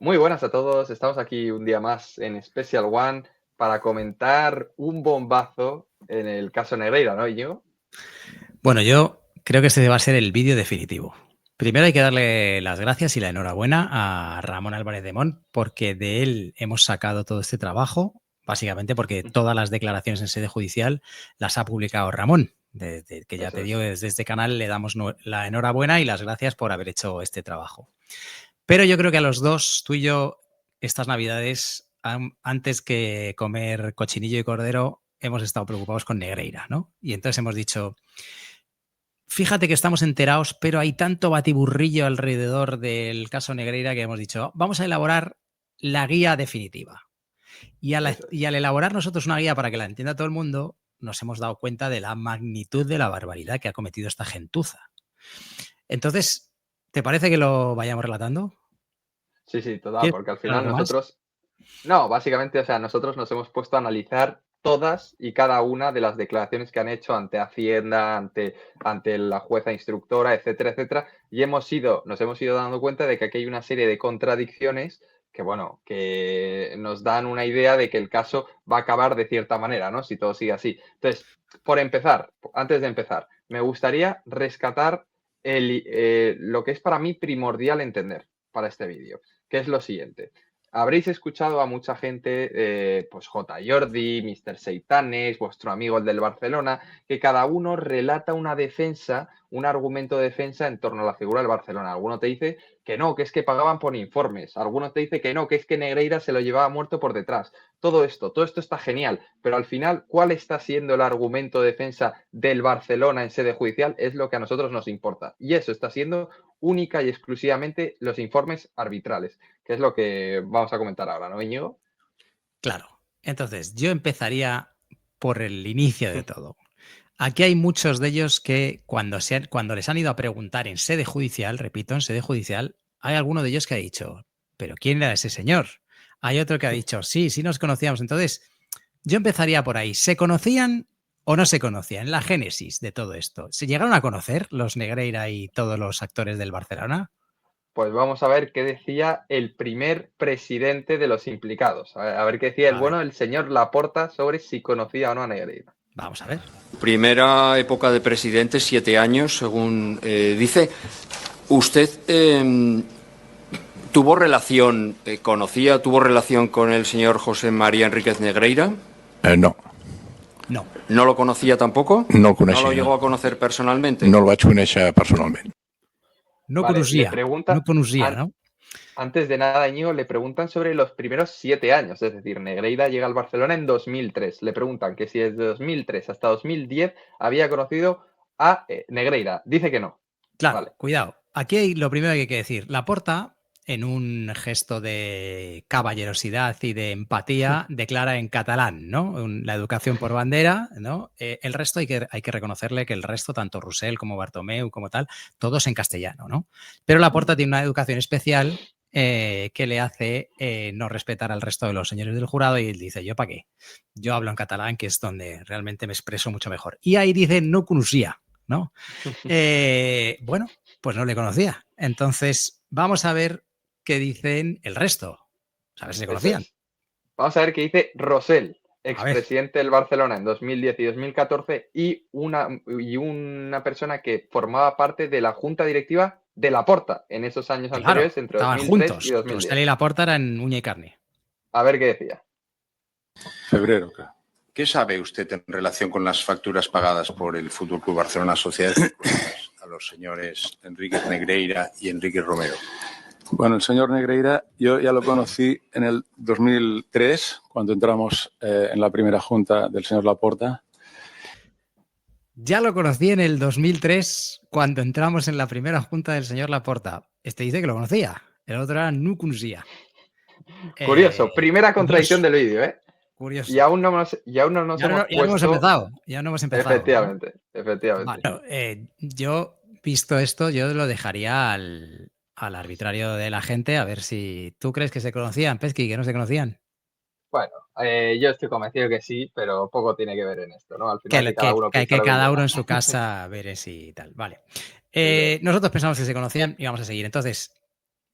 Muy buenas a todos, estamos aquí un día más en Special One para comentar un bombazo en el caso Negreira, ¿no, Íñigo? Bueno, yo creo que este va a ser el vídeo definitivo. Primero hay que darle las gracias y la enhorabuena a Ramón Álvarez de Mon, porque de él hemos sacado todo este trabajo, básicamente porque todas las declaraciones en sede judicial las ha publicado Ramón. Desde que ya Eso te digo, es. desde este canal le damos la enhorabuena y las gracias por haber hecho este trabajo. Pero yo creo que a los dos, tú y yo, estas navidades, antes que comer cochinillo y cordero, hemos estado preocupados con Negreira, ¿no? Y entonces hemos dicho, fíjate que estamos enterados, pero hay tanto batiburrillo alrededor del caso Negreira que hemos dicho, vamos a elaborar la guía definitiva. Y Eso es. al elaborar nosotros una guía para que la entienda todo el mundo, nos hemos dado cuenta de la magnitud de la barbaridad que ha cometido esta gentuza. Entonces, ¿te parece que lo vayamos relatando? Sí, total, ¿Quieres porque al decir final algo más? nosotros, no, básicamente, o sea, nosotros nos hemos puesto a analizar todas y cada una de las declaraciones que han hecho ante Hacienda, ante la jueza instructora, etcétera, etcétera, y nos hemos ido dando cuenta de que aquí hay una serie de contradicciones que, bueno, que nos dan una idea de que el caso va a acabar de cierta manera, ¿no? Si todo sigue así. Entonces, antes de empezar, me gustaría rescatar lo que es para mí primordial entender para este vídeo, que es lo siguiente. Habréis escuchado a mucha gente, pues J. Jordi, Mr. Seitanes, vuestro amigo el del Barcelona, que cada uno relata una defensa, un argumento de defensa en torno a la figura del Barcelona. Alguno te dice que no, que es que pagaban por informes. Alguno te dice que no, que es que Negreira se lo llevaba muerto por detrás. Todo esto está genial, pero al final, ¿cuál está siendo el argumento de defensa del Barcelona en sede judicial? Es lo que a nosotros nos importa. Y eso está siendo única y exclusivamente los informes arbitrales, que es lo que vamos a comentar ahora, ¿no, Íñigo? Claro. Entonces, yo empezaría por el inicio de todo. Aquí hay muchos de ellos que cuando les han ido a preguntar en sede judicial, repito, en sede judicial, hay alguno de ellos que ha dicho, ¿pero quién era ese señor? Hay otro que ha dicho, sí nos conocíamos. Entonces, yo empezaría por ahí. ¿Se conocían o no se conocían? La génesis de todo esto. ¿Se llegaron a conocer los Negreira y todos los actores del Barcelona? Pues vamos a ver qué decía el primer presidente de los implicados. A ver qué decía A ver, el señor Laporta sobre si conocía o no a Negreira. vamos a ver. Primera época de presidente, 7 años, según dice. ¿Usted tuvo relación con el señor José María Enríquez Negreira? No. No. ¿No lo conocía tampoco? No coneixia. ¿No lo llegó a conocer personalmente? No el vaig conèixer personalment. No Vale, le conocía. pregunta, No conocía, ¿no? antes de nada, Íñigo, le preguntan sobre los primeros 7 años, es decir, Negreira llega al Barcelona en 2003. Le preguntan que si desde 2003 hasta 2010 había conocido a Negreira. Dice que no. Claro, Vale. cuidado. Aquí hay lo primero que hay que decir. Laporta, en un gesto de caballerosidad y de empatía, declara en catalán, ¿no? La educación por bandera, ¿no? El resto hay que reconocerle que el resto, tanto Roussel como Bartomeu, como tal, todos en castellano, ¿no? Pero Laporta tiene una educación especial que le hace no respetar al resto de los señores del jurado y él dice, ¿yo para qué? Yo hablo en catalán, que es donde realmente me expreso mucho mejor. Y ahí dice no conocía, ¿no? Bueno, pues no le conocía. Entonces, vamos a ver qué dicen el resto. A ver si se Eso conocían. es. Vamos a ver qué dice Rosell, A ver. expresidente del Barcelona en 2010 y 2014, y una persona que formaba parte de la junta directiva de Laporta en esos años Claro, anteriores, entre estaban 2003 y juntos. Roussel 2010. y Laporta eran uña y carne. A ver qué decía. Febrero. ¿Qué sabe usted en relación con las facturas pagadas por el Fútbol Club Barcelona Sociedad a los señores Enríquez Negreira y Enrique Romero? Bueno, el señor Negreira yo ya lo conocí en el 2003, cuando entramos en la primera junta del señor Laporta. Ya lo conocí en el 2003, cuando entramos en la primera junta del señor Laporta. Este dice que lo conocía, el otro era no conocía. Curioso, primera contradicción Curioso. del vídeo, ¿eh? Curioso. Y aún no nos Ya hemos no hemos puesto. empezado. Ya no hemos empezado. Efectivamente, ¿no? efectivamente. Bueno, yo, visto esto, yo lo dejaría al arbitrario de la gente, a ver si tú crees que se conocían, Pesky, que no se conocían. Bueno, yo estoy convencido que sí, pero poco tiene que ver en esto, ¿no? Al final que cada uno piensa lo que cada quiera. uno en su casa veré si tal. Vale. Eso es. Nosotros pensamos que se conocían y vamos a seguir. Entonces,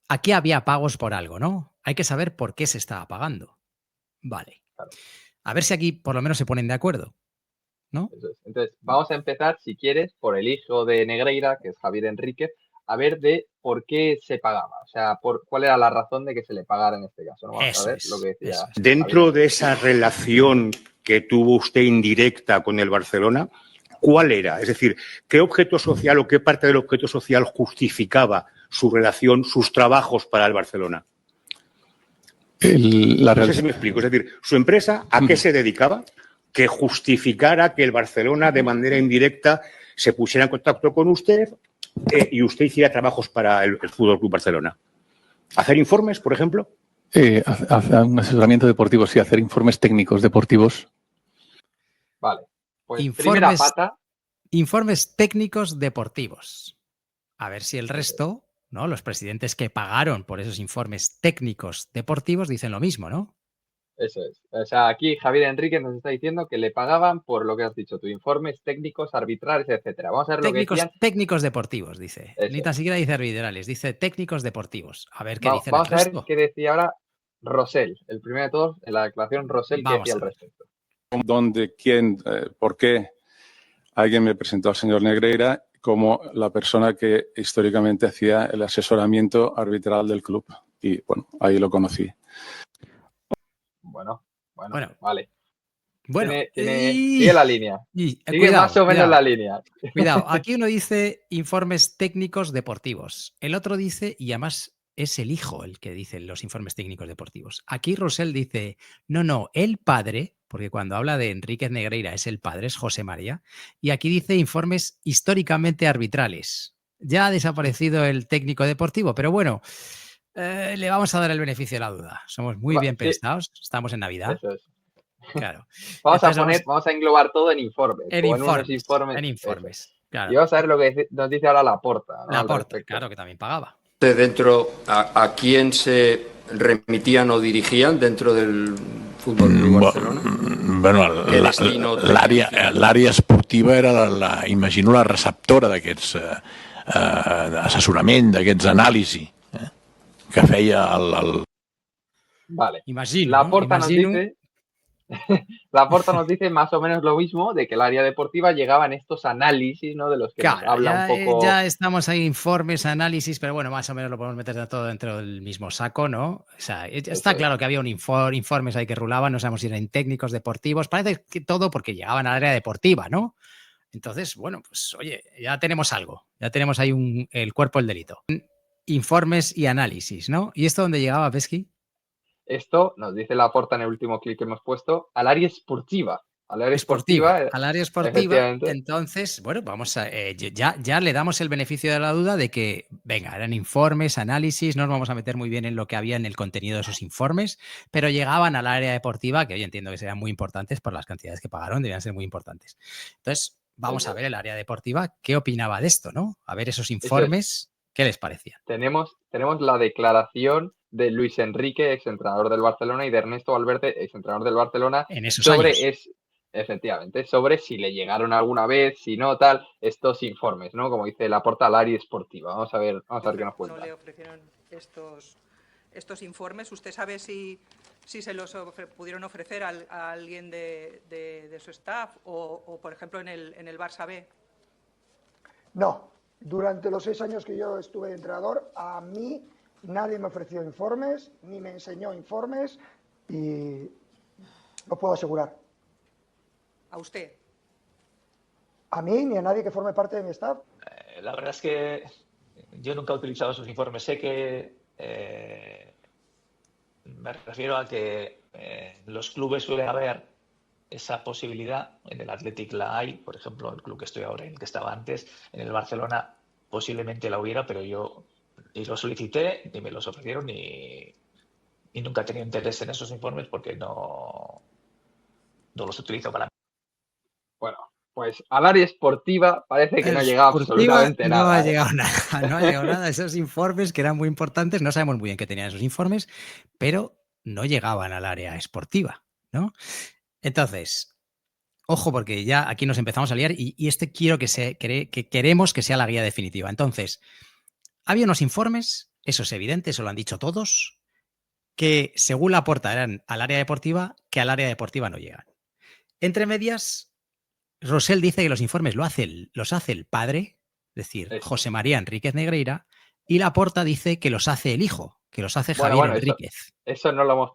aquí había pagos por algo, ¿no? hay que saber por qué se estaba pagando. Vale. Claro. A ver si aquí por lo menos se ponen de acuerdo, ¿no? Eso es. Entonces, vamos a empezar, si quieres, por el hijo de Negreira, que es Javier Enríquez, a ver de por qué se pagaba. O sea, cuál era la razón de que se le pagara en este caso. ¿No? Vamos a ver lo que decía. Eso es. Dentro Javier. de esa relación que tuvo usted indirecta con el Barcelona, ¿cuál era? Es decir, ¿qué objeto social o qué parte del objeto social justificaba su relación, sus trabajos para el Barcelona? No sé si me explico. Es decir, ¿su empresa a qué se dedicaba que justificara que el Barcelona de manera indirecta se pusiera en contacto con usted y usted hiciera trabajos para el Fútbol Club Barcelona? ¿Hacer informes, por ejemplo? Hacer un asesoramiento deportivo, sí, hacer informes técnicos deportivos. Vale. Pues primera pata. Informes técnicos deportivos. A ver si el resto, ¿no? Los presidentes que pagaron por esos informes técnicos deportivos dicen lo mismo, ¿no? Eso es. O sea, aquí Javier Enríquez nos está diciendo que le pagaban por lo que has dicho tú, informes técnicos, arbitrales, etcétera. Vamos a ver lo que decían. Técnicos deportivos, dice. Eso. Ni tan siquiera dice arbitrales, dice técnicos deportivos. A ver qué dicen Vamos el a ver resto. qué decía ahora Rosell. El primero de todos, en la declaración Rosell, ¿qué decía al respecto? ¿Dónde, quién, por qué alguien me presentó al señor Negreira como la persona que históricamente hacía el asesoramiento arbitral del club? Y bueno, ahí lo conocí. Bueno, Bueno. Sigue la línea. Sigue cuidado, más o menos la línea. Cuidado, aquí uno dice informes técnicos deportivos. El otro dice, y además es el hijo el que dice los informes técnicos deportivos. Aquí Rosell dice, no, el padre, porque cuando habla de Enríquez Negreira es el padre, es José María, y aquí dice informes históricamente arbitrales. Ya ha desaparecido el técnico deportivo, pero bueno, le vamos a dar el beneficio de la duda. Somos muy bien pensados, estamos en Navidad. Eso es. Claro. Vamos a englobar todo en informes. En informes. Claro. Y vamos a ver lo que nos dice ahora Laporta. ¿no? Laporta, claro, que también pagaba. Dentro, ¿a quién se remitían o dirigían dentro del Fútbol Club Barcelona? Bueno, l'àrea esportiva era, imagino, la receptora d'aquests assessorament, d'aquests anàlisi que feia el... Vale. Imagino. Laporta nos dice más o menos lo mismo, de que el área deportiva llegaba en estos análisis, ¿no? De los que nos habla un poco. Ya estamos ahí, informes, análisis, pero bueno, más o menos lo podemos meter todo dentro del mismo saco, ¿no? O sea, está claro que había informes ahí que rulaban, no sabemos si eran técnicos deportivos, parece que todo porque llegaban al área deportiva, ¿no? Entonces, bueno, pues oye, ya tenemos algo, ya tenemos ahí el cuerpo del delito. Informes y análisis, ¿no? ¿Y esto dónde llegaba, Pesky? Esto nos dice Laporta en el último clip que hemos puesto, al área esportiva. Al área esportiva. Entonces, bueno, vamos a ya le damos el beneficio de la duda de que, venga, eran informes, análisis, no nos vamos a meter muy bien en lo que había en el contenido de esos informes, pero llegaban al área deportiva, que hoy entiendo que serían muy importantes por las cantidades que pagaron, debían ser muy importantes. Entonces, vamos a ver el área deportiva, qué opinaba de esto, ¿no? A ver esos informes, ¿qué les parecía? Tenemos la declaración de Luis Enrique, exentrenador del Barcelona, y de Ernesto Valverde, exentrenador del Barcelona, en esos años. Efectivamente, sobre si le llegaron alguna vez, si no, tal, estos informes, ¿no? Como dice Laporta, al área esportiva. Vamos a ver qué nos cuenta. ¿No le ofrecieron estos informes? ¿Usted sabe si se los pudieron ofrecer a alguien de su staff o, por ejemplo, en el Barça B? No. Durante los 6 años que yo estuve de entrenador, a mí nadie me ofreció informes, ni me enseñó informes, y lo puedo asegurar. ¿A usted? ¿A mí ni a nadie que forme parte de mi staff? La verdad es que yo nunca he utilizado esos informes. Sé que me refiero a que en los clubes suele haber esa posibilidad. En el Athletic la hay, por ejemplo, el club que estoy ahora, en el que estaba antes. En el Barcelona posiblemente la hubiera, pero yo ni lo solicité, ni me los ofrecieron, ni nunca he tenido interés en esos informes porque no los utilizo para mí. Bueno, pues al área esportiva parece que no ha llegado absolutamente nada. No ha llegado nada. Esos informes que eran muy importantes, no sabemos muy bien qué tenían esos informes, pero no llegaban al área esportiva, ¿no? Entonces, ojo, porque ya aquí nos empezamos a liar y quiero que queremos que sea la guía definitiva. Entonces, había unos informes, eso es evidente, eso lo han dicho todos, que según Laporta eran al área deportiva, que al área deportiva no llegan. Entre medias, Rosell dice que los informes los hace el padre, es decir, Eso. José María Enríquez Negreira, y Laporta dice que los hace el hijo, que los hace Javier Bueno, Enríquez. eso no lo hemos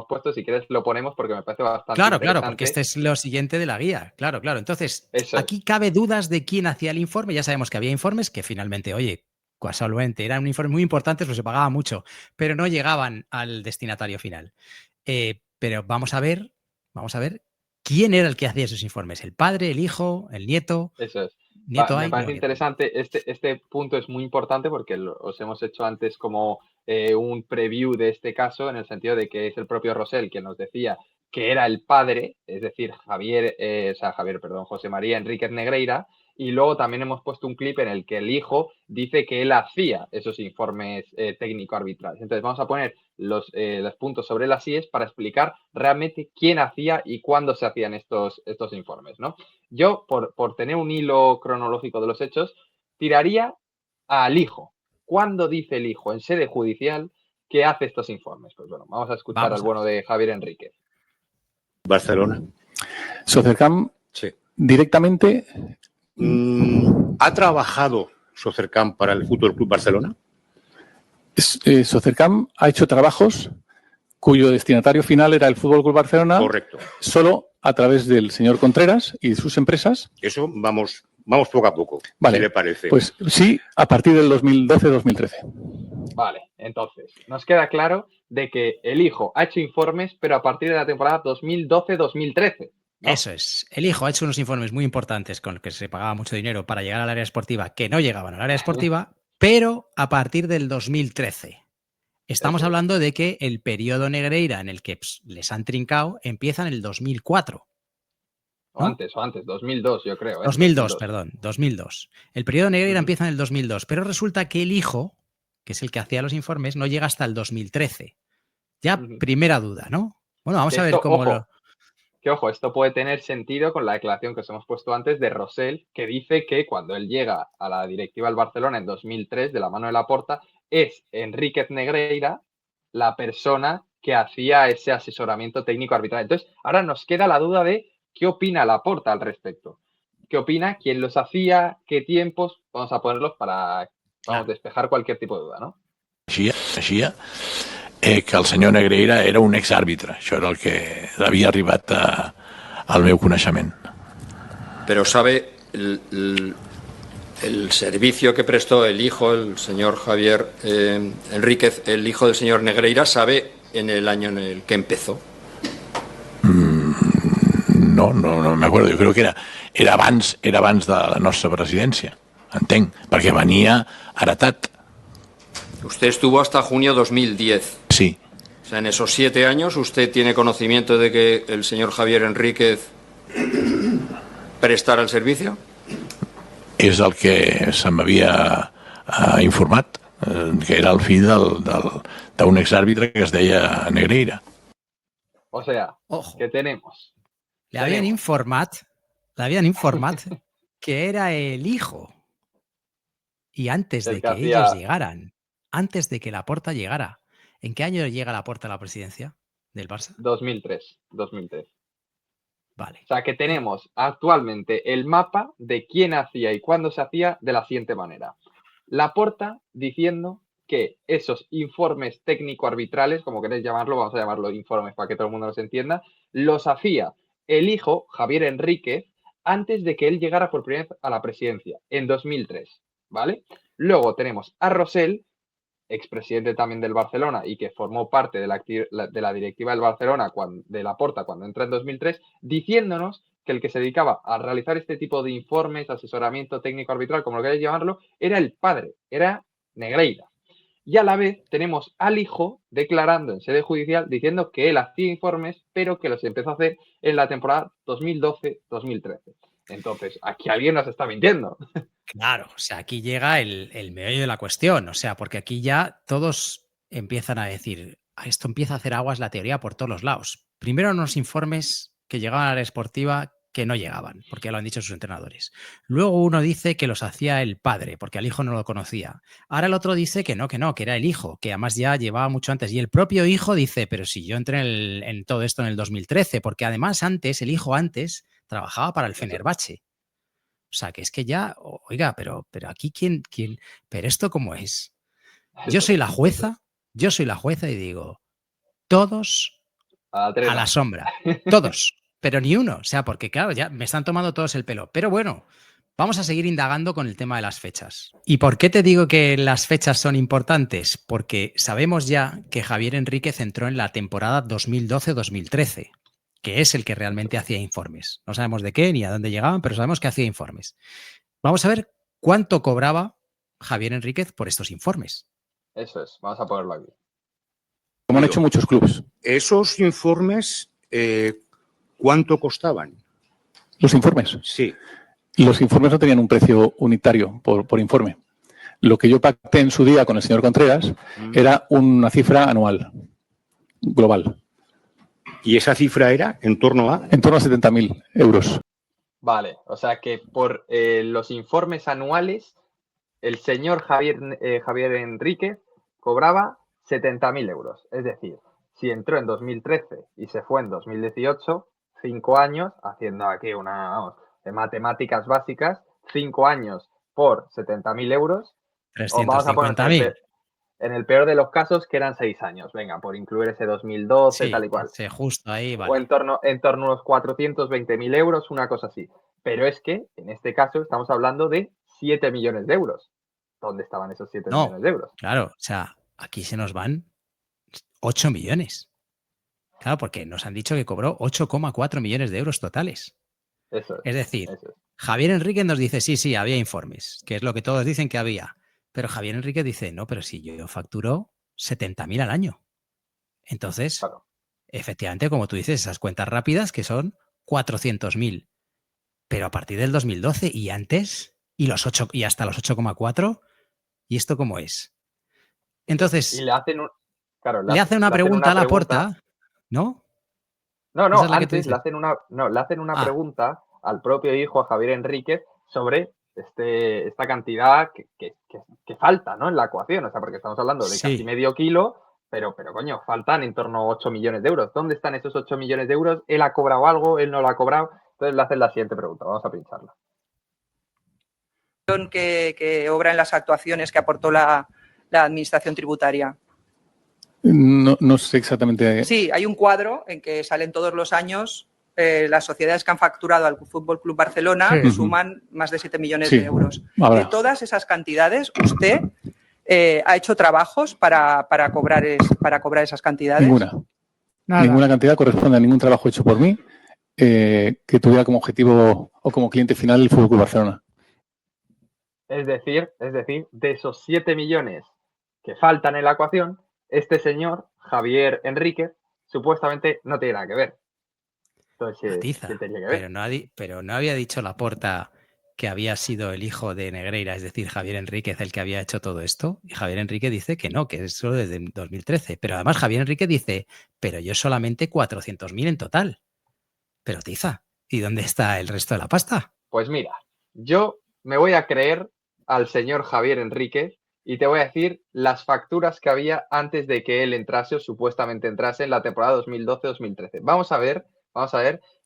puesto, si quieres lo ponemos porque me parece bastante Claro, interesante. porque este es lo siguiente de la guía. Claro. Entonces, Eso es. aquí cabe dudas de quién hacía el informe. Ya sabemos que había informes que finalmente, oye, casualmente, eran informes muy importantes, pues se pagaba mucho, pero no llegaban al destinatario final. Pero vamos a ver quién era el que hacía esos informes. ¿El padre, el hijo, el nieto? Eso es. ¿Nieto Me hay? parece No, nieto. interesante. Este punto es muy importante porque os hemos hecho antes como un preview de este caso, en el sentido de que es el propio Rosell quien nos decía que era el padre, es decir, José María Enríquez Negreira, y luego también hemos puesto un clip en el que el hijo dice que él hacía esos informes técnico-arbitrales. Entonces vamos a poner los puntos sobre las IES para explicar realmente quién hacía y cuándo se hacían estos informes, ¿no? Yo, por tener un hilo cronológico de los hechos, tiraría al hijo. ¿Cuándo dice el hijo en sede judicial que hace estos informes? Pues bueno, vamos a escuchar al bueno de Javier Enríquez. Barcelona. Socercam Sí. directamente. ¿Ha trabajado Socercam para el Fútbol Club Barcelona? Socercam ha hecho trabajos cuyo destinatario final era el Fútbol Club Barcelona. Correcto. Solo a través del señor Contreras y de sus empresas. Eso vamos poco a poco, vale, si le parece. Pues sí, a partir del 2012-2013. Vale, entonces, nos queda claro de que el hijo ha hecho informes, pero a partir de la temporada 2012-2013. ¿no? Eso es. El hijo ha hecho unos informes muy importantes con los que se pagaba mucho dinero para llegar al área esportiva, que no llegaban al área esportiva, pero a partir del 2013. Estamos hablando de que el periodo Negreira en el que les han trincado empieza en el 2004. ¿no? O antes, 2002 yo creo. 2002. El periodo Negreira empieza en el 2002, pero resulta que el hijo, que es el que hacía los informes, no llega hasta el 2013. Ya primera duda, ¿no? Bueno, vamos a ver cómo Ojo, esto puede tener sentido con la declaración que os hemos puesto antes de Rosell, que dice que cuando él llega a la directiva del Barcelona en 2003, de la mano de Laporta, es Enríquez Negreira la persona que hacía ese asesoramiento técnico arbitral. Entonces, ahora nos queda la duda de qué opina Laporta al respecto. ¿Qué opina? ¿Quién los hacía? ¿Qué tiempos? Vamos a ponerlos para despejar cualquier tipo de duda, ¿no? Que el senyor Negreira era un exàrbitre. Això era el que havia arribat al meu coneixement. Pero sabe el servicio que prestó el hijo, el señor Javier Enríquez, el hijo del señor Negreira, ¿sabe en el año en el que empezó? No me acuerdo. Jo crec que era abans de la nostra presidència. Entenc, perquè venia heretat. Usted estuvo hasta junio 2010. Sí. O sea, en esos 7 años, ¿usted tiene conocimiento de que el señor Javier Enríquez prestara el servicio? És el que se m'havia informat, que era el fill d'un exàrbitre que es deia Negreira. O sea, ¿qué tenemos? Le habían informat que era el hijo. Y antes de que ellos llegaran, antes de que Laporta llegara. ¿En qué año llega Laporta a la presidencia del Barça? 2003. Vale. O sea que tenemos actualmente el mapa de quién hacía y cuándo se hacía de la siguiente manera. Laporta diciendo que esos informes técnico-arbitrales, como queréis llamarlo, vamos a llamarlo informes para que todo el mundo los entienda, los hacía el hijo, Javier Enríquez, antes de que él llegara por primera vez a la presidencia, en 2003. ¿Vale? Luego tenemos a Rosell, expresidente también del Barcelona y que formó parte de la directiva del Barcelona de Laporta cuando entra en 2003, diciéndonos que el que se dedicaba a realizar este tipo de informes, asesoramiento técnico arbitral, como lo queráis llamarlo, era el padre, era Negreira. Y a la vez tenemos al hijo declarando en sede judicial diciendo que él hacía informes, pero que los empezó a hacer en la temporada 2012-2013. Entonces, aquí alguien nos está mintiendo. Claro, o sea, aquí llega el meollo de la cuestión, o sea, porque aquí ya todos empiezan a decir, esto empieza a hacer aguas la teoría por todos los lados. Primero unos informes que llegaban a la esportiva que no llegaban, porque lo han dicho sus entrenadores. Luego uno dice que los hacía el padre, porque al hijo no lo conocía. Ahora el otro dice que no, que era el hijo, que además ya llevaba mucho antes. Y el propio hijo dice, pero si yo entré en todo esto en el 2013, porque además el hijo antes trabajaba para el Fenerbahce. O sea, que es que ya, oiga, pero aquí pero esto cómo es. Yo soy la jueza y digo, todos a la sombra, todos. Pero ni uno, o sea, porque claro, ya me están tomando todos el pelo. Pero bueno, vamos a seguir indagando con el tema de las fechas. ¿Y por qué te digo que las fechas son importantes? Porque sabemos ya que Javier Enríquez entró en la temporada 2012-2013, que es el que realmente hacía informes. No sabemos de qué ni a dónde llegaban, pero sabemos que hacía informes. Vamos a ver cuánto cobraba Javier Enríquez por estos informes. Eso es, vamos a ponerlo aquí. Como han hecho muchos clubes. Esos informes, ¿cuánto costaban? ¿Los informes? Sí. Los informes no tenían un precio unitario por informe. Lo que yo pacté en su día con el señor Contreras era una cifra anual, global. ¿Y esa cifra era en torno a? En torno a 70.000 euros. Vale, o sea que por los informes anuales, el señor Javier Enríquez cobraba 70.000 euros. Es decir, si entró en 2013 y se fue en 2018, 5 años, haciendo aquí de matemáticas básicas, 5 años por 70.000 euros. 350.000. En el peor de los casos, que eran 6 años. Venga, por incluir ese 2012, sí, tal y cual. Sí, justo ahí, vale. O en torno a unos 420.000 euros, una cosa así. Pero es que, en este caso, estamos hablando de 7 millones de euros. ¿Dónde estaban esos 7 millones de euros? Claro, o sea, aquí se nos van 8 millones. Claro, porque nos han dicho que cobró 8,4 millones de euros totales. Eso es decir, Javier Enríquez nos dice, sí, había informes, que es lo que todos dicen que había. Pero Javier Enríquez dice, no, pero si yo facturo 70.000 al año. Entonces, claro, efectivamente, como tú dices, esas cuentas rápidas que son 400.000. Pero a partir del 2012 y antes, y hasta los 8,4, ¿y esto cómo es? Entonces, y le hacen una pregunta a Laporta, ¿no? No, antes le hacen una pregunta al propio hijo, a Javier Enríquez, sobre esta cantidad que falta, ¿no? En la ecuación, o sea, porque estamos hablando de casi medio kilo, pero coño, faltan en torno a 8 millones de euros. ¿Dónde están esos 8 millones de euros? ¿Él ha cobrado algo? ¿Él no lo ha cobrado? Entonces le hacen la siguiente pregunta, vamos a pincharla. Que obra en las actuaciones que aportó la administración tributaria. No sé exactamente. Sí, hay un cuadro en que salen todos los años las sociedades que han facturado al Fútbol Club Barcelona, que suman más de 7 millones de euros. De todas esas cantidades, ¿usted ha hecho trabajos para cobrar esas cantidades? Ninguna. Nada. Ninguna cantidad corresponde a ningún trabajo hecho por mí que tuviera como objetivo o como cliente final el Fútbol Club Barcelona. Es decir, de esos 7 millones que faltan en la ecuación, este señor, Javier Enríquez, supuestamente no tiene nada que ver. Entonces, ¿qué tenía que ver? Pero no había dicho Laporta que había sido el hijo de Negreira, es decir, Javier Enríquez, el que había hecho todo esto. Y Javier Enríquez dice que no, que es solo desde 2013. Pero además Javier Enríquez dice, pero yo solamente 400.000 en total. Pero Tiza, ¿y dónde está el resto de la pasta? Pues mira, yo me voy a creer al señor Javier Enríquez y te voy a decir las facturas que había antes de que él entrase o supuestamente entrase en la temporada 2012-2013. Vamos a ver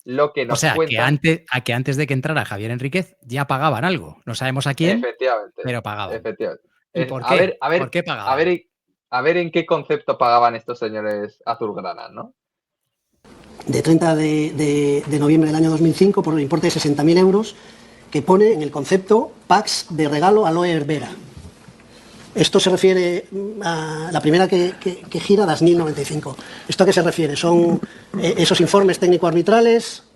lo que nos cuenta. O sea, que antes de que entrara Javier Enríquez ya pagaban algo. No sabemos a quién, pero pagaban. Efectivamente. ¿Y por qué? ¿Por qué pagaban? A ver en qué concepto pagaban estos señores azulgranas, ¿no? De 30 de noviembre del año 2005 por un importe de 60.000 euros que pone en el concepto packs de regalo Aloe Vera. Esto se refiere a la primera que gira, DASNIL 95. ¿Esto a qué se refiere? ¿Son esos informes técnico-arbitrales?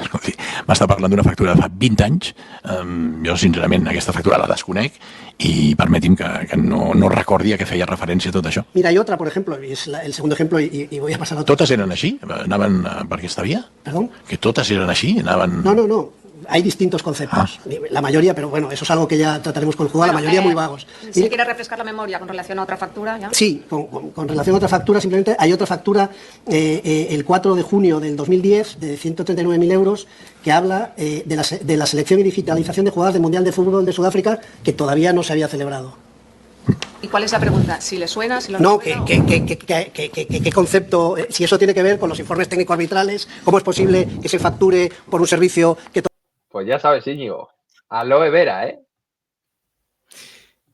Escolti, m'està parlant d'una factura de fa 20 anys. Jo, sincerament, aquesta factura la desconec i permeti'm que no recordi a què feia referència tot això. Mira, hay otra, por ejemplo, y es el segundo ejemplo, y voy a pasar a otro. ¿Totes eren així? Anaven per aquesta via? ¿Perdón? ¿Que totes eren així? Anaven... No. hay distintos conceptos. La mayoría, pero bueno, eso es algo que ya trataremos con el juzgado, la mayoría muy vagos. Si quiere refrescar la memoria con relación a otra factura, ¿ya? Sí, con relación a otra factura, simplemente hay otra factura, el 4 de junio del 2010, de 139.000 euros, que habla de la selección y digitalización de jugadoras del Mundial de Fútbol de Sudáfrica, que todavía no se había celebrado. ¿Y cuál es la pregunta? ¿Si le suena? Si lo no, suena, ¿qué concepto? Si eso tiene que ver con los informes técnico-arbitrales, ¿cómo es posible que se facture por un servicio que... Pues ya sabes, Íñigo, aloe vera, ¿eh?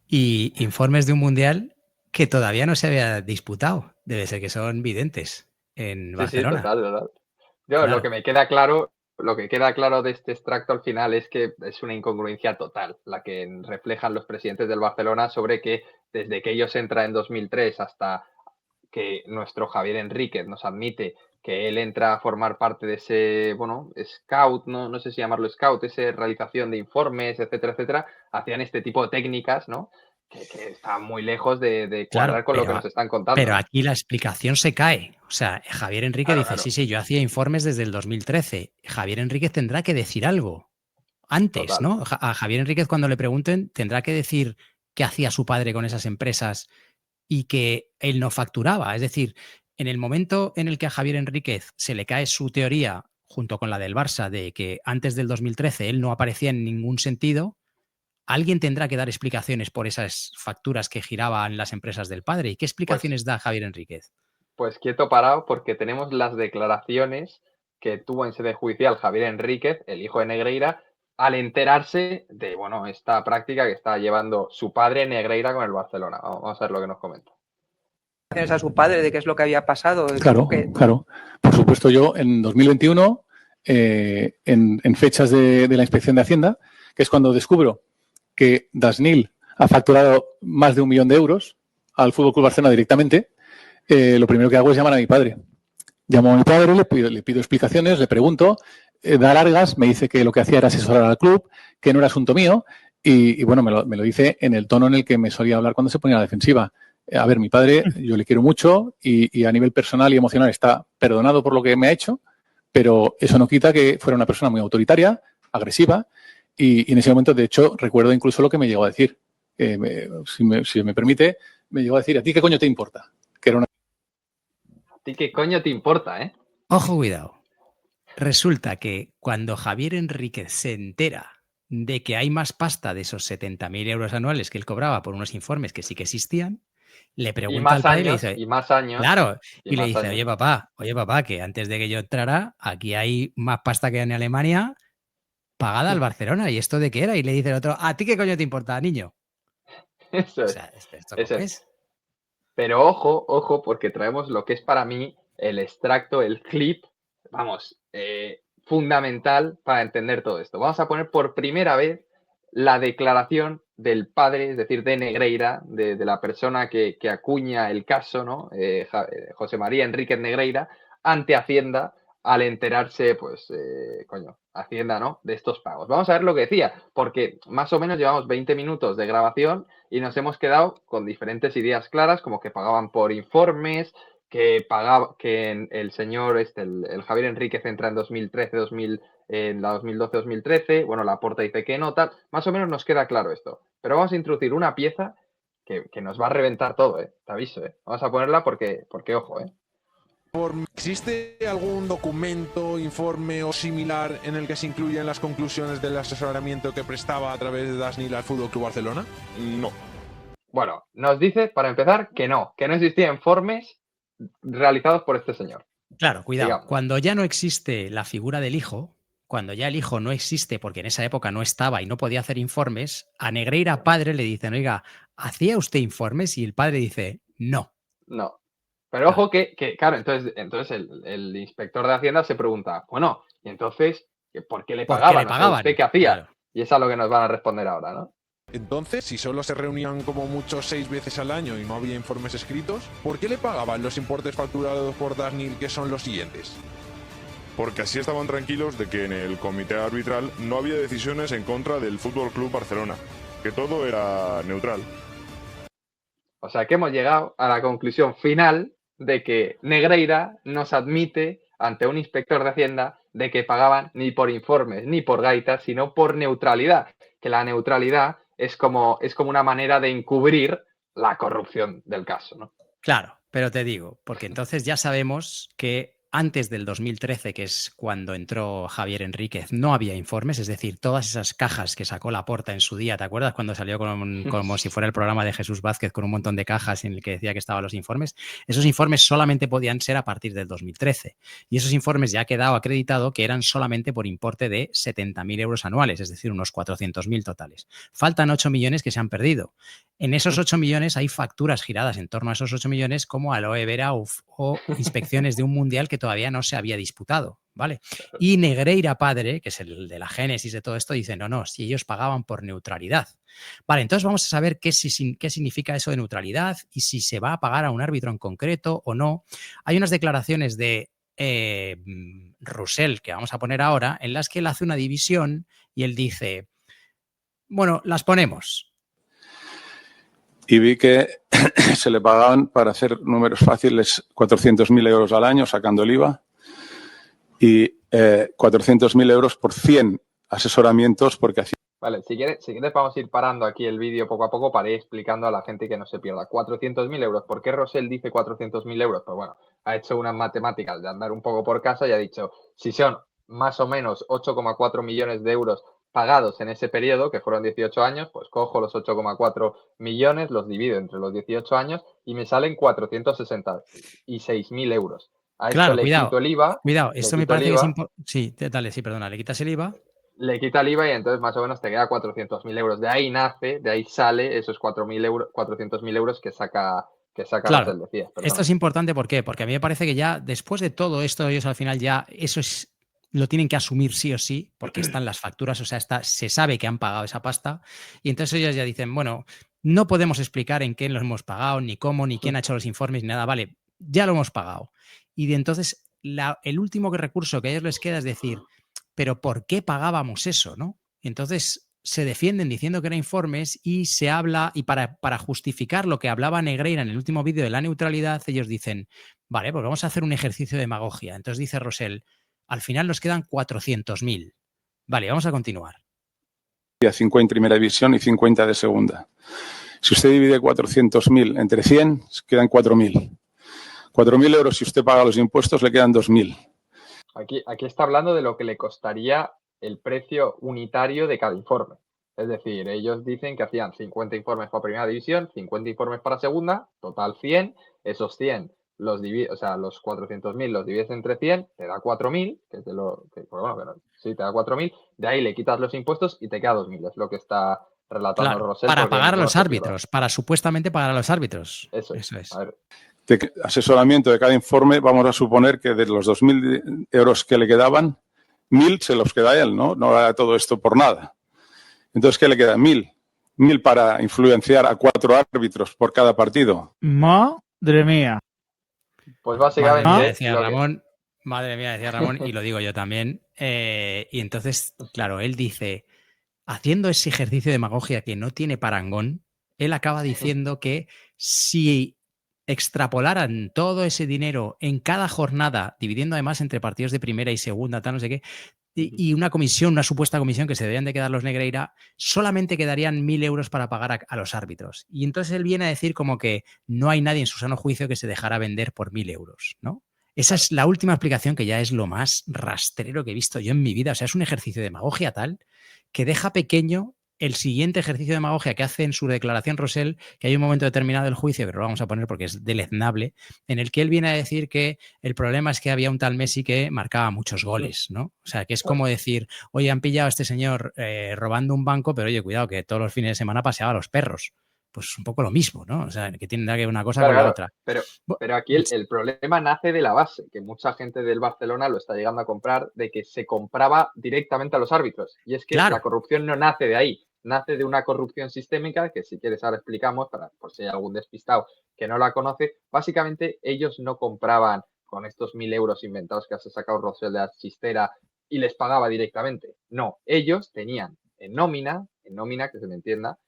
Y informes de un mundial que todavía no se había disputado. Debe ser que son videntes en Barcelona. Sí, total. Yo, claro. Lo que queda claro de este extracto al final es que es una incongruencia total la que reflejan los presidentes del Barcelona sobre que desde que ellos entran en 2003 hasta que nuestro Javier Enríquez nos admite que él entra a formar parte de ese, scout, no sé si llamarlo scout, esa realización de informes, etcétera, hacían este tipo de técnicas, ¿no? Que está muy lejos de cuadrar con lo que nos están contando. Pero aquí la explicación se cae. O sea, Javier Enríquez dice, sí, yo hacía informes desde el 2013. Javier Enríquez tendrá que decir algo antes, total, ¿no? A Javier Enríquez, cuando le pregunten, tendrá que decir qué hacía su padre con esas empresas y que él no facturaba. Es decir, en el momento en el que a Javier Enríquez se le cae su teoría, junto con la del Barça, de que antes del 2013 él no aparecía en ningún sentido, alguien tendrá que dar explicaciones por esas facturas que giraban las empresas del padre. ¿Y qué explicaciones da Javier Enríquez? Pues quieto parado, porque tenemos las declaraciones que tuvo en sede judicial Javier Enríquez, el hijo de Negreira, al enterarse de esta práctica que está llevando su padre Negreira con el Barcelona. Vamos a ver lo que nos comenta. A su padre de qué es lo que había pasado. Claro. Por supuesto, yo en 2021, en fechas de la Inspección de Hacienda, que es cuando descubro que Dasnil ha facturado más de 1 millón de euros al FC Barcelona directamente, lo primero que hago es llamar a mi padre. Llamo a mi padre, le pido explicaciones, le pregunto, da largas, me dice que lo que hacía era asesorar al club, que no era asunto mío y me lo dice en el tono en el que me solía hablar cuando se ponía a la defensiva. A ver, mi padre, yo le quiero mucho y a nivel personal y emocional está perdonado por lo que me ha hecho, pero eso no quita que fuera una persona muy autoritaria, agresiva. Y en ese momento, de hecho, recuerdo incluso lo que me llegó a decir. Si me permite, me llegó a decir, ¿a ti qué coño te importa? Que era una... ¿A ti qué coño te importa, eh? Ojo, cuidado. Resulta que cuando Javier Enríquez se entera de que hay más pasta de esos 70.000 euros anuales que él cobraba por unos informes que sí que existían, le pregunta al padre y más años. Claro, y le dice, oye papá, que antes de que yo entrara, aquí hay más pasta que en Alemania pagada al Barcelona. ¿Y esto de qué era? Y le dice el otro, ¿a ti qué coño te importa, niño? Eso es. O sea, ¿esto es? Pero ojo, porque traemos lo que es para mí el extracto, el clip, fundamental para entender todo esto. Vamos a poner por primera vez la declaración del padre, es decir, de Negreira, de la persona que acuña el caso, ¿no? José María Enríquez Negreira, ante Hacienda, al enterarse, Hacienda, ¿no?, de estos pagos. Vamos a ver lo que decía, porque más o menos llevamos 20 minutos de grabación y nos hemos quedado con diferentes ideas claras, como que pagaban por informes, que el señor, el Javier Enríquez entra en 2012-2013, bueno, Laporta dice que no, tal, más o menos nos queda claro esto. Pero vamos a introducir una pieza que nos va a reventar todo, te aviso, Vamos a ponerla porque ojo, ¿Existe algún documento, informe o similar en el que se incluyen las conclusiones del asesoramiento que prestaba a través de Dasnil al FC Barcelona? No. Bueno, nos dice, para empezar, que no existían informes realizados por este señor. Claro, cuidado. Digamos. Cuando ya no existe la figura del hijo, cuando ya el hijo no existe porque en esa época no estaba y no podía hacer informes, a Negreira padre le dicen, oiga, ¿hacía usted informes? Y el padre dice, no. No. Pero ojo que claro, entonces el inspector de Hacienda se pregunta, bueno, y entonces, ¿por qué le pagaban? ¿Usted qué hacía? Claro. Y es a lo que nos van a responder ahora, ¿no? Entonces, si solo se reunían como mucho 6 veces al año y no había informes escritos, ¿por qué le pagaban los importes facturados por Dasnil, que son los siguientes? Porque así estaban tranquilos de que en el comité arbitral no había decisiones en contra del FC Barcelona, que todo era neutral. O sea que hemos llegado a la conclusión final de que Negreira nos admite ante un inspector de Hacienda de que pagaban ni por informes ni por gaitas, sino por neutralidad, que la neutralidad es como una manera de encubrir la corrupción del caso, ¿no? Claro, pero te digo, porque entonces ya sabemos que antes del 2013, que es cuando entró Javier Enríquez, no había informes, es decir, todas esas cajas que sacó Laporta en su día, ¿te acuerdas cuando salió como si fuera el programa de Jesús Vázquez con un montón de cajas en el que decía que estaban los informes? Esos informes solamente podían ser a partir del 2013 y esos informes ya ha quedado acreditado que eran solamente por importe de 70.000 euros anuales, es decir, unos 400.000 totales. Faltan 8 millones que se han perdido. En esos 8 millones hay facturas giradas en torno a esos 8 millones como Aloe Vera o inspecciones de un mundial que todavía no se había disputado, ¿vale? Y Negreira padre, que es el de la génesis de todo esto, dice, no, si ellos pagaban por neutralidad. Vale, entonces vamos a saber qué significa eso de neutralidad y si se va a pagar a un árbitro en concreto o no. Hay unas declaraciones de Roussel, que vamos a poner ahora, en las que él hace una división y él dice, bueno, las ponemos. Y vi que se le pagaban, para hacer números fáciles, 400.000 euros al año, sacando el IVA, y 400.000 euros por 100 asesoramientos, porque hacía... Vale, si quieres vamos a ir parando aquí el vídeo poco a poco para ir explicando a la gente que no se pierda. 400.000 euros. ¿Por qué Roussel dice 400.000 euros? Pues bueno, ha hecho unas matemáticas de andar un poco por casa y ha dicho, si son más o menos 8,4 millones de euros pagados en ese periodo, que fueron 18 años, pues cojo los 8,4 millones, los divido entre los 18 años y me salen 466.000 euros. A claro, esto le quito el IVA. Cuidado, esto me parece que es importante. Sí, dale, sí, perdona, le quitas el IVA. Le quita el IVA y entonces más o menos te queda 400.000 euros. De ahí sale esos 400.000 euros que saca claro, Roussel, decías. Esto es importante, ¿por qué? Porque a mí me parece que ya después de todo esto, ellos al final ya eso lo tienen que asumir sí o sí, porque están las facturas, o sea, se sabe que han pagado esa pasta, y entonces ellos ya dicen, bueno, no podemos explicar en qué lo hemos pagado, ni cómo, ni quién ha hecho los informes, ni nada, vale, ya lo hemos pagado. Y de entonces el último recurso que a ellos les queda es decir, pero ¿por qué pagábamos eso, no? Entonces se defienden diciendo que eran informes y se habla, y para justificar lo que hablaba Negreira en el último vídeo de la neutralidad, ellos dicen, vale, pues vamos a hacer un ejercicio de demagogia. Entonces dice Roussel, al final nos quedan 400.000. Vale, vamos a continuar. 50 en primera división y 50 de segunda. Si usted divide 400.000 entre 100, quedan 4.000. 4.000 euros, si usted paga los impuestos, le quedan 2.000. Aquí está hablando de lo que le costaría el precio unitario de cada informe. Es decir, ellos dicen que hacían 50 informes para primera división, 50 informes para segunda, total 100. Esos 100 los 400.000 los divides entre 100, te da 4.000, que es de lo que, pues bueno, pero sí, te da 4.000. De ahí le quitas los impuestos y te queda 2.000. Es lo que está relatando claro, Roussel. Para pagar a los árbitros, para supuestamente pagar a los árbitros. Eso es. A ver. De asesoramiento de cada informe, vamos a suponer que de los 2.000 euros que le quedaban, 1.000 se los queda él, ¿no? No hará todo esto por nada. Entonces, ¿qué le queda? 1.000. 1.000 para influenciar a 4 árbitros por cada partido. Madre mía. Pues básicamente... Madre mía, decía Ramón, y lo digo yo también. Y entonces, claro, él dice, haciendo ese ejercicio de demagogia que no tiene parangón, él acaba diciendo que si extrapolaran todo ese dinero en cada jornada, dividiendo además entre partidos de primera y segunda, tal no sé qué, y una comisión, una supuesta comisión que se debían de quedar los Negreira, solamente quedarían 1.000 euros para pagar a los árbitros. Y entonces él viene a decir como que no hay nadie en su sano juicio que se dejara vender por 1.000 euros, ¿no? Esa es la última explicación, que ya es lo más rastrero que he visto yo en mi vida. O sea, es un ejercicio de demagogia tal que deja pequeño el siguiente ejercicio de demagogia que hace en su declaración Roussel, que hay un momento determinado del juicio, pero lo vamos a poner porque es deleznable, en el que él viene a decir que el problema es que había un tal Messi que marcaba muchos goles, ¿no? O sea, que es como decir, oye, han pillado a este señor robando un banco, pero oye, cuidado, que todos los fines de semana paseaba a los perros. Pues un poco lo mismo, ¿no? O sea, que tiene que ver una cosa con la otra. Pero aquí el problema nace de la base, que mucha gente del Barcelona lo está llegando a comprar, de que se compraba directamente a los árbitros. Y es que la corrupción no nace de ahí. Nace de una corrupción sistémica que, si quieres, ahora explicamos, por si hay algún despistado que no la conoce. Básicamente, ellos no compraban con estos 1.000 euros inventados que ha sacado Roussel de la chistera y les pagaba directamente. No, ellos tenían en nómina, que se me entienda,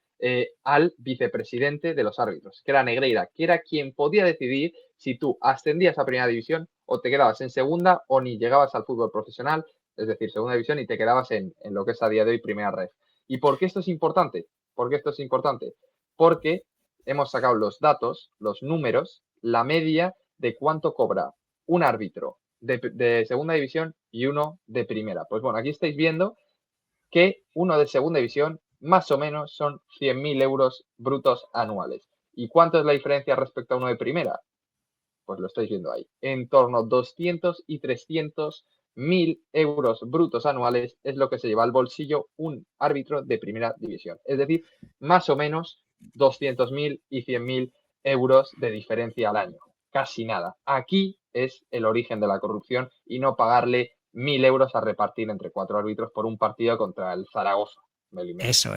al vicepresidente de los árbitros, que era Negreira, que era quien podía decidir si tú ascendías a primera división o te quedabas en segunda o ni llegabas al fútbol profesional es decir, segunda división, y te quedabas en lo que es a día de hoy primera ref. ¿Y por qué esto es importante? Porque hemos sacado los datos, los números, la media de cuánto cobra un árbitro de segunda división y uno de primera. Pues bueno, aquí estáis viendo que uno de segunda división más o menos son 100.000 euros brutos anuales. ¿Y cuánto es la diferencia respecto a uno de primera? Pues lo estáis viendo ahí. En torno a 200 y 300.000 euros brutos anuales es lo que se lleva al bolsillo un árbitro de primera división. Es decir, más o menos 200.000 y 100.000 euros de diferencia al año. Casi nada. Aquí es el origen de la corrupción y no pagarle 1.000 euros a repartir entre 4 árbitros por un partido contra el Zaragoza. Eso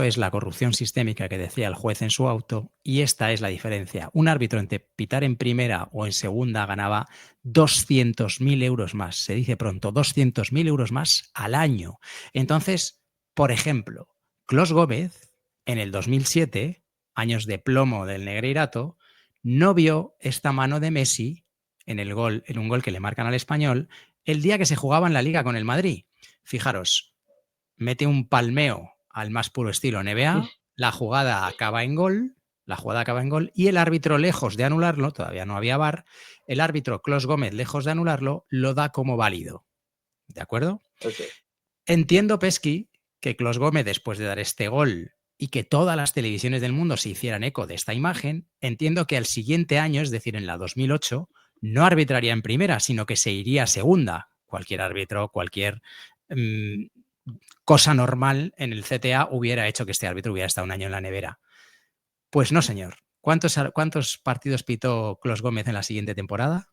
es la corrupción sistémica que decía el juez en su auto, y esta es la diferencia. Un árbitro entre pitar en primera o en segunda ganaba 200.000 euros más, se dice pronto, 200.000 euros más al año. Entonces, por ejemplo, Clos Gómez, en el 2007, años de plomo del Negreirato, no vio esta mano de Messi en un gol que le marcan al Español, el día que se jugaba en la Liga con el Madrid. Fijaros, mete un palmeo al más puro estilo NBA, la jugada acaba en gol, y el árbitro, lejos de anularlo, todavía no había VAR, el árbitro Clos Gómez, lejos de anularlo, lo da como válido. ¿De acuerdo? Okay. Entiendo, Pesqui, que Clos Gómez, después de dar este gol y que todas las televisiones del mundo se hicieran eco de esta imagen, entiendo que al siguiente año, es decir, en la 2008, no arbitraría en primera, sino que se iría a segunda. Cualquier árbitro, cualquier cosa normal en el CTA hubiera hecho que este árbitro hubiera estado un año en la nevera. Pues no, señor. ¿Cuántos partidos pitó Clos Gómez en la siguiente temporada?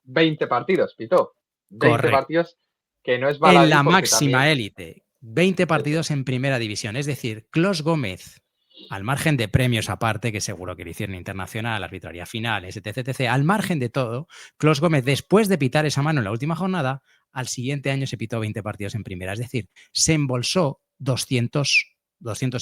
20 partidos pitó. 20 Correcto. Partidos que no es baladí. En la máxima élite. 20 partidos en primera división. Es decir, Clos Gómez, al margen de premios aparte, que seguro que le hicieron internacional, arbitraría finales, etc., al margen de todo, Clos Gómez, después de pitar esa mano en la última jornada, al siguiente año se pitó 20 partidos en primera. Es decir, se embolsó 200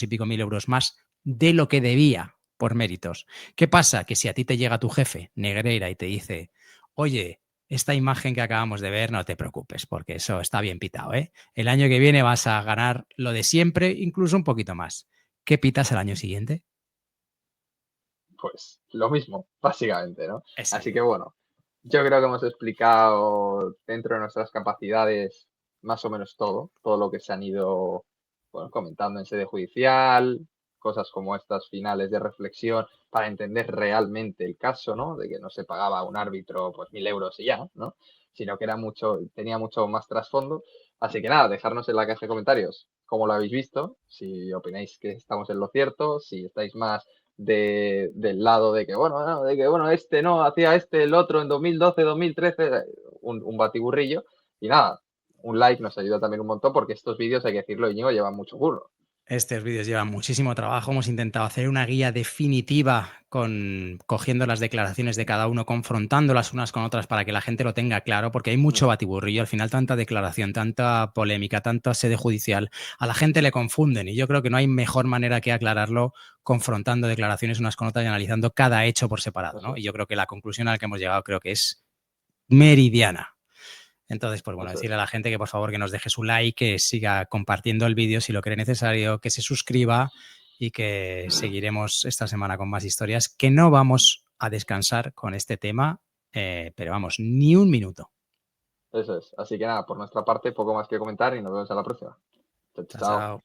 y pico mil euros más de lo que debía por méritos. ¿Qué pasa? Que si a ti te llega tu jefe, Negreira, y te dice, oye, esta imagen que acabamos de ver, no te preocupes, porque eso está bien pitado, ¿eh? El año que viene vas a ganar lo de siempre, incluso un poquito más. ¿Qué pitas el año siguiente? Pues lo mismo, básicamente, ¿no? Así que bueno, yo creo que hemos explicado dentro de nuestras capacidades más o menos todo lo que se han ido comentando en sede judicial, cosas como estas finales de reflexión para entender realmente el caso, ¿no? De que no se pagaba a un árbitro pues 1.000 euros y ya, ¿no? Sino que tenía mucho más trasfondo. Así que nada, dejarnos en la caja de comentarios cómo lo habéis visto, si opináis que estamos en lo cierto, si estáis más del lado de que, bueno, este no, hacía el otro en 2012, 2013, un batiburrillo. Y nada, un like nos ayuda también un montón porque estos vídeos, hay que decirlo, Íñigo, llevan mucho curro. Estos vídeos llevan muchísimo trabajo. Hemos intentado hacer una guía definitiva cogiendo las declaraciones de cada uno, confrontándolas unas con otras para que la gente lo tenga claro, porque hay mucho batiburrillo. Al final, tanta declaración, tanta polémica, tanta sede judicial, a la gente le confunden, y yo creo que no hay mejor manera que aclararlo confrontando declaraciones unas con otras y analizando cada hecho por separado, ¿no? Y yo creo que la conclusión a la que hemos llegado creo que es meridiana. Entonces, pues bueno, decirle a la gente que por favor que nos deje su like, que siga compartiendo el vídeo si lo cree necesario, que se suscriba y que seguiremos esta semana con más historias, que no vamos a descansar con este tema, pero vamos, ni un minuto. Eso es. Así que nada, por nuestra parte, poco más que comentar y nos vemos a la próxima. Chao.